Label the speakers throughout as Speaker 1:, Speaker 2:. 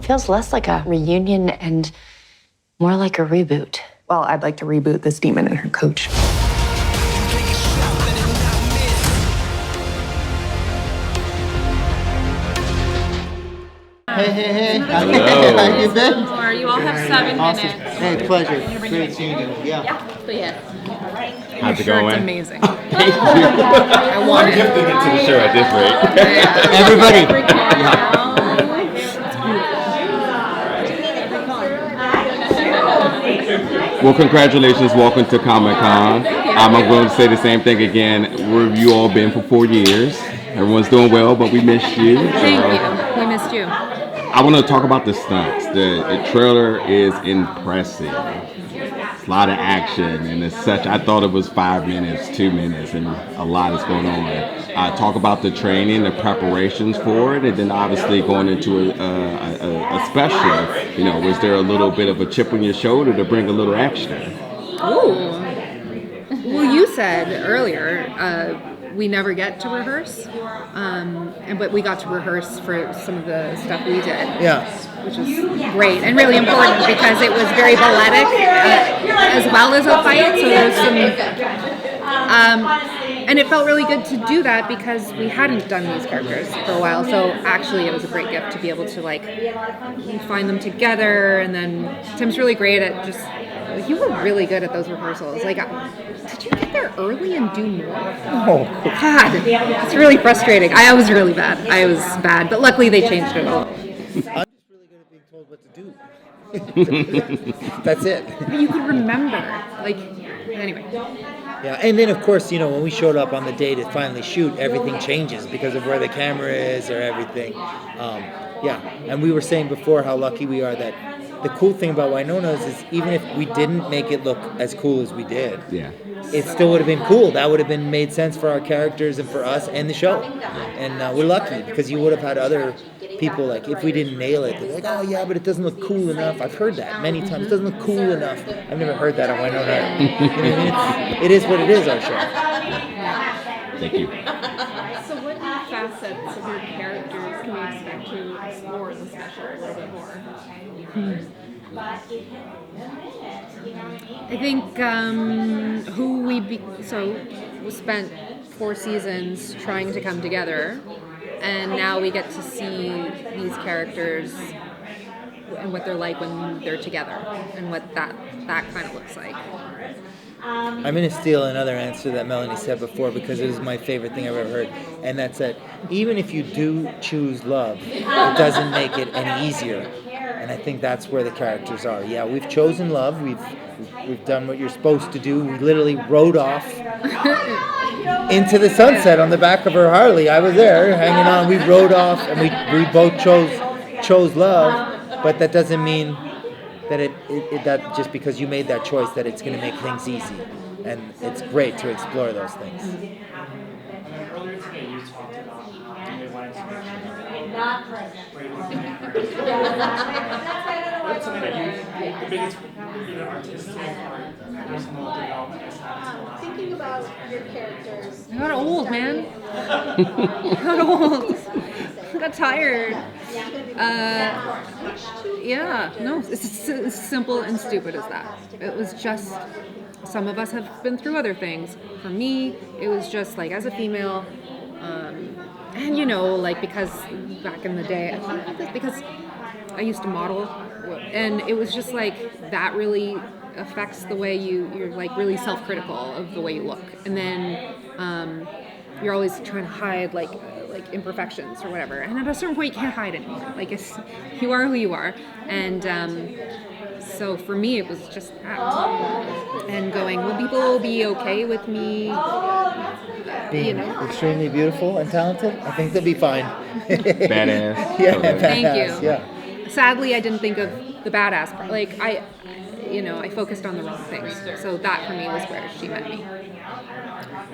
Speaker 1: feels less like a reunion and more like a reboot.
Speaker 2: Well, I'd like to reboot this demon and her coach.
Speaker 3: Hey.
Speaker 4: Hello.
Speaker 3: How you been?
Speaker 5: You all have 7
Speaker 3: Awesome.
Speaker 5: minutes.
Speaker 3: Hey, pleasure. Great seeing you. Yeah.
Speaker 4: How's it going?
Speaker 2: It's amazing.
Speaker 4: Thank you.
Speaker 2: I want it.
Speaker 4: Gifting into the show at this rate.
Speaker 3: Everybody.
Speaker 4: Well, congratulations. Welcome to Comic-Con. I'm going to say the same thing again. Where have you all been for 4 years? Everyone's doing well, but we missed you.
Speaker 5: Thank you. We missed you.
Speaker 4: I want to talk about the stunts. The trailer is impressive. It's a lot of action, and as such, I thought it was 5 minutes, 2 minutes, and a lot is going on. Talk about the training, the preparations for it, and then obviously going into a special. You know, was there a little bit of a chip on your shoulder to bring a little extra?
Speaker 5: Ooh. Well, you said earlier we never get to rehearse, but we got to rehearse for some of the stuff we did.
Speaker 3: Yeah.
Speaker 5: Which was great and really important because it was very balletic as well as a fight. So there's some, and it felt really good to do that because we hadn't done these characters for a while. So actually, it was a great gift to be able to like find them together. And then Tim's really great at just. You were really good at those rehearsals. Like, did you get there early and do more?
Speaker 3: Oh,
Speaker 5: God, it's really frustrating. I was really bad. I was bad, but luckily they changed it all.
Speaker 3: I'm just really good at being told what to do. That's it.
Speaker 5: But you could remember. Like, anyway.
Speaker 3: Yeah, and then of course, you know, when we showed up on the day to finally shoot, everything changes because of where the camera is or everything. Yeah, and we were saying before how lucky we are that the cool thing about Wynonna is even if we didn't make it look as cool as we did, it still would have been cool. That would have been made sense for our characters and for us and the show. And we're lucky because you would have had other people, like, if we didn't nail it, they're like, oh yeah, but it doesn't look cool enough. I've heard that many times. It doesn't look cool enough. I've never heard that on Wynonna Earp. You know what I mean? It is what it is, our show.
Speaker 4: Thank you.
Speaker 6: So what new facets of your characters can we expect to explore in the special a little bit more?
Speaker 5: I think we spent 4 seasons trying to come together, and now we get to see these characters and what they're like when they're together, and what that kind of looks like.
Speaker 3: I'm going to steal another answer that Melanie said before because it was my favorite thing I've ever heard, and that's that even if you do choose love, it doesn't make it any easier. And I think that's where the characters are. Yeah, we've chosen love. We've done what you're supposed to do. We literally rode off into the sunset on the back of her Harley. I was there hanging on. We rode off, and we both chose love. But that doesn't mean that that just because you made that choice that it's going to make things easy. And it's great to explore those things.
Speaker 7: Earlier today, you talked about
Speaker 8: Not present.
Speaker 7: what's something that the biggest artistic or personal development has happened?
Speaker 6: Thinking about your characters.
Speaker 5: I got old, man. I got old. I got tired. It's as simple and stupid as that. It was just, some of us have been through other things. For me, it was just like, as a female, and you know, like, because back in the day, because I used to model, and it was just like, that really affects the way you're like really self-critical of the way you look. And then you're always trying to hide like imperfections or whatever. And at a certain point, you can't hide anymore. Like, you are who you are. And so for me, it was just that. And going, will people be okay with me
Speaker 3: Being extremely beautiful and talented? I think they'll be fine.
Speaker 4: Badass.
Speaker 3: Yeah,
Speaker 4: Okay.
Speaker 3: badass.
Speaker 5: Thank you.
Speaker 3: Yeah.
Speaker 5: Sadly, I didn't think of the badass part. Like, I focused on the wrong things. So that for me was where she met me.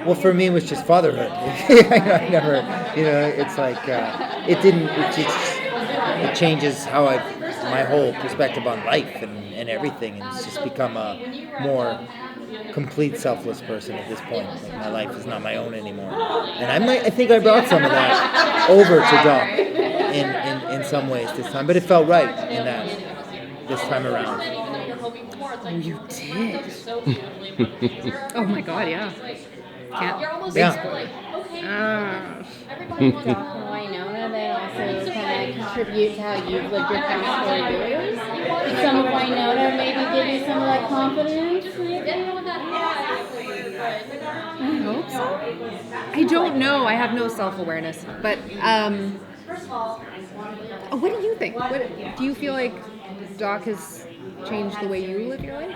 Speaker 3: Well, for me, it was just fatherhood. I never, it's like, it changes how my whole perspective on life and everything. And it's just become a more complete selfless person at this point. Like, my life is not my own anymore. And I think I brought some of that over to Doc in some ways this time, but it felt right in that this time around.
Speaker 5: Oh, you did. Oh my God, yeah. Can't.
Speaker 3: Yeah.
Speaker 8: Doc and Wynonna, they also kind of contribute to how you've lived your past 4 years. Did some of Wynonna maybe give you some of that confidence?
Speaker 5: I hope so. I don't know. I have no self-awareness. But what do you think? What, do you feel like Doc has changed the way you live your life?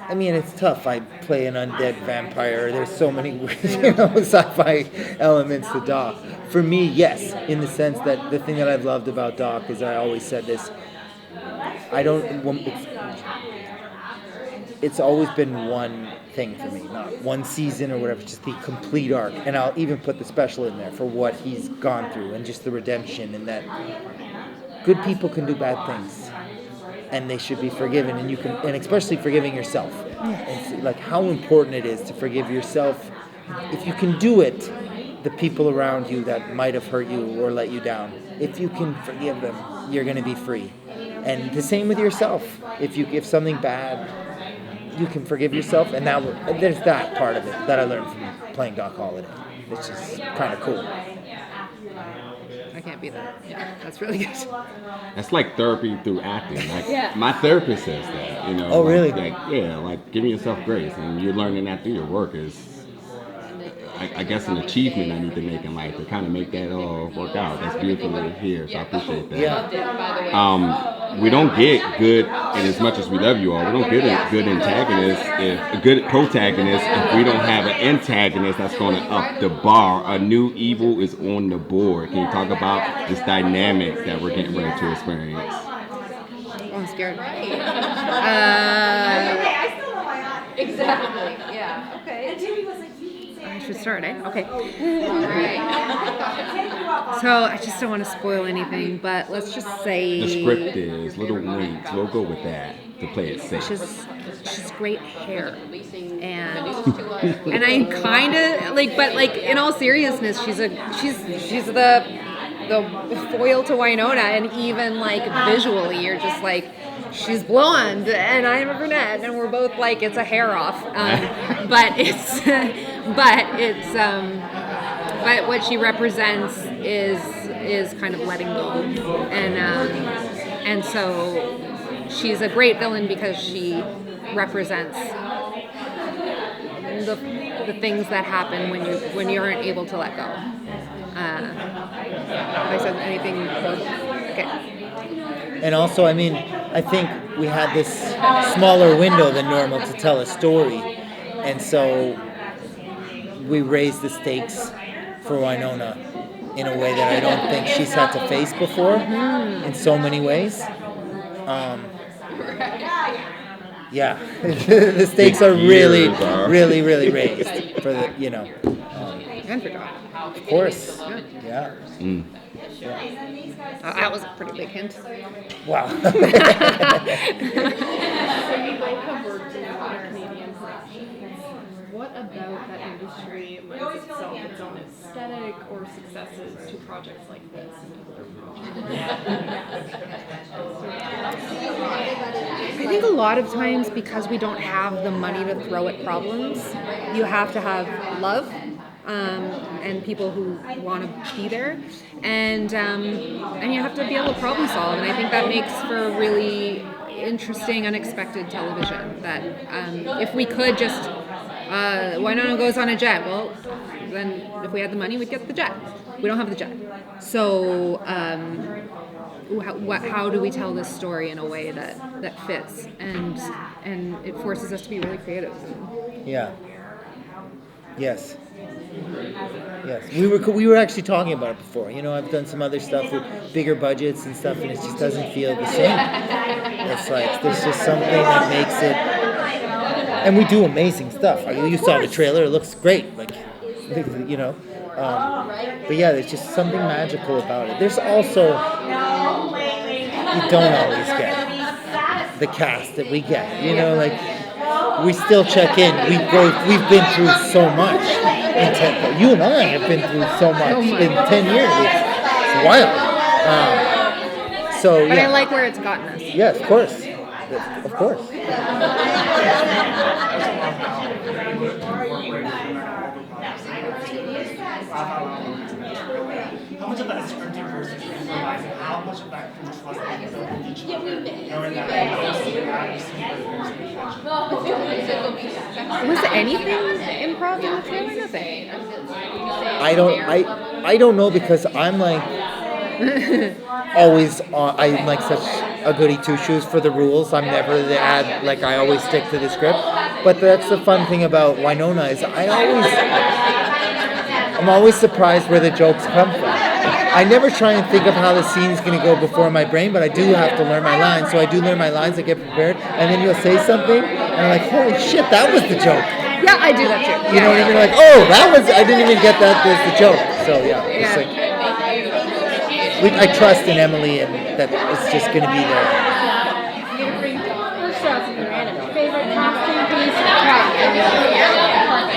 Speaker 3: I mean, it's tough. I play an undead vampire. There's so many sci-fi elements to Doc. For me, yes, in the sense that the thing that I've loved about Doc is, I always said this, it's always been one thing for me, not one season or whatever, just the complete arc. And I'll even put the special in there for what he's gone through and just the redemption, and that good people can do bad things and they should be forgiven, and you can, and especially forgiving yourself. And like how important it is to forgive yourself. If you can do it, the people around you that might have hurt you or let you down, if you can forgive them, you're going to be free. And the same with yourself. If something bad, you can forgive yourself, and now there's that part of it that I learned from playing Doc Holliday, which is kind of cool.
Speaker 5: I can't be that. Yeah, that's really good.
Speaker 4: That's like therapy through acting. Like my therapist says that, you know.
Speaker 3: Oh, really?
Speaker 4: Like giving yourself grace, and you're learning that through your work is, I guess, an achievement I need to make in life to kind of make that all work out. That's beautiful to hear, so I appreciate that.
Speaker 3: Yeah.
Speaker 4: We don't get good, and as much as we love you all, we don't get a good antagonist, a good protagonist, if we don't have an antagonist that's going to up the bar. A new evil is on the board. Can you talk about this dynamic that we're getting ready to experience?
Speaker 5: Oh, I'm scared.
Speaker 8: Exactly. Yeah. Okay.
Speaker 5: I should start, eh? Okay. So I just don't want to spoil anything, but let's just say
Speaker 4: The script is little winks. We'll go with that to play it safe.
Speaker 5: she's great hair, and I kind of like, but like in all seriousness, she's the foil to Wynonna, and even like visually, you're just like, she's blonde and I'm a brunette, and we're both like, it's a hair off, but what she represents is kind of letting go, and so she's a great villain because she represents the things that happen when you aren't able to let go. Have I said anything? Okay.
Speaker 3: And also, I mean, I think we had this smaller window than normal to tell a story, and so we raised the stakes for Wynonna in a way that I don't think she's had to face before in so many ways. Yeah, the stakes are really, really, really raised for the,
Speaker 5: And for Doc.
Speaker 3: of course, yeah.
Speaker 5: That was a pretty big hint.
Speaker 3: Wow.
Speaker 6: So you both have worked in Canadian productions. What about that industry lends itself its own aesthetic or successes to projects like this and other
Speaker 5: I think a lot of times, because we don't have the money to throw at problems, you have to have love and people who want to be there, and you have to be able to problem solve. And I think that makes for really interesting, unexpected television. That if we could just Wynonna goes on a jet. Well, then if we had the money, we'd get the jet. We don't have the jet, so how do we tell this story in a way that fits, and it forces us to be really creative.
Speaker 3: Yeah. Yes. Yes. We were actually talking about it before. I've done some other stuff with bigger budgets and stuff, and it just doesn't feel the same. It's like there's just something that makes it. And we do amazing stuff. You saw the trailer; it looks great. But yeah, there's just something magical about it. There's also, you don't always get the cast that we get. We still check in. We've been through so much in 10. You and I have been through so much in 10 years. it's wild. So
Speaker 5: But
Speaker 3: yeah.
Speaker 5: I like where it's gotten us.
Speaker 3: Yes, of course. Of course.
Speaker 7: How much of that is scripting versus improvising? How much of that can trust that you know each other? Knowing that
Speaker 5: Was anything improv in the trailer? Nothing.
Speaker 3: I don't know because I'm like always on, I'm like such a goody two shoes for the rules. I'm never the ad, like I always stick to the script. But that's the fun thing about Wynonna is I'm always surprised where the jokes come from. I never try and think of how the scene's going to go before my brain, but I do have to learn my lines. So I do learn my lines, I get prepared, and then you'll say something, and I'm like, holy shit, that was the joke.
Speaker 5: Yeah, I do that too.
Speaker 3: You know what I mean? Like, oh, I didn't even get that, there's the joke. So yeah, it's like, I trust in Emily and that it's just going to be there.
Speaker 8: Let's throw something random. Favorite costume piece or prop?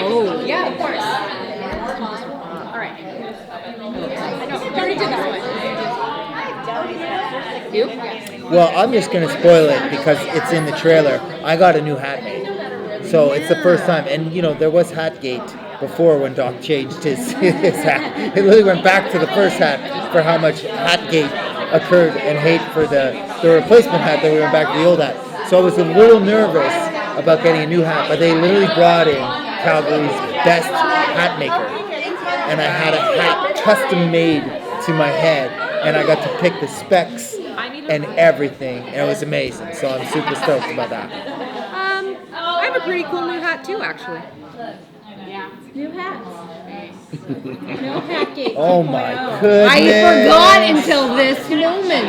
Speaker 5: Oh.
Speaker 8: Yeah, of course. All right. I already did that one. You?
Speaker 3: Well, I'm just going to spoil it because it's in the trailer. I got a new hat made. So it's the first time. And, you know, there was Hatgate before when Doc changed his hat. It really went back to the first hat for how much Hatgate occurred and hate for the replacement hat that we went back to the old hat. So I was a little nervous about getting a new hat, but they literally brought in Calgary's best hat maker. And I had a hat custom made to my head, and I got to pick the specs and everything, and it was amazing. So I'm super stoked about that.
Speaker 5: I have a pretty cool new hat too, actually.
Speaker 8: New hats. No hat gate.
Speaker 3: Oh my goodness!
Speaker 5: I forgot until this moment.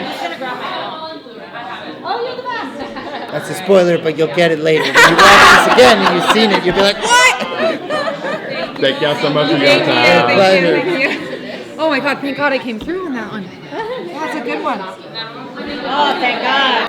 Speaker 8: Oh, you're the best.
Speaker 3: That's a spoiler, but you'll get it later. When you watch this again and you've seen it, you'll be like, what?
Speaker 4: Thank y'all so much for your time.
Speaker 5: Thank
Speaker 3: pleasure.
Speaker 5: you. Oh my god, thank god I came through on that one. That's a good one.
Speaker 8: Oh, thank God.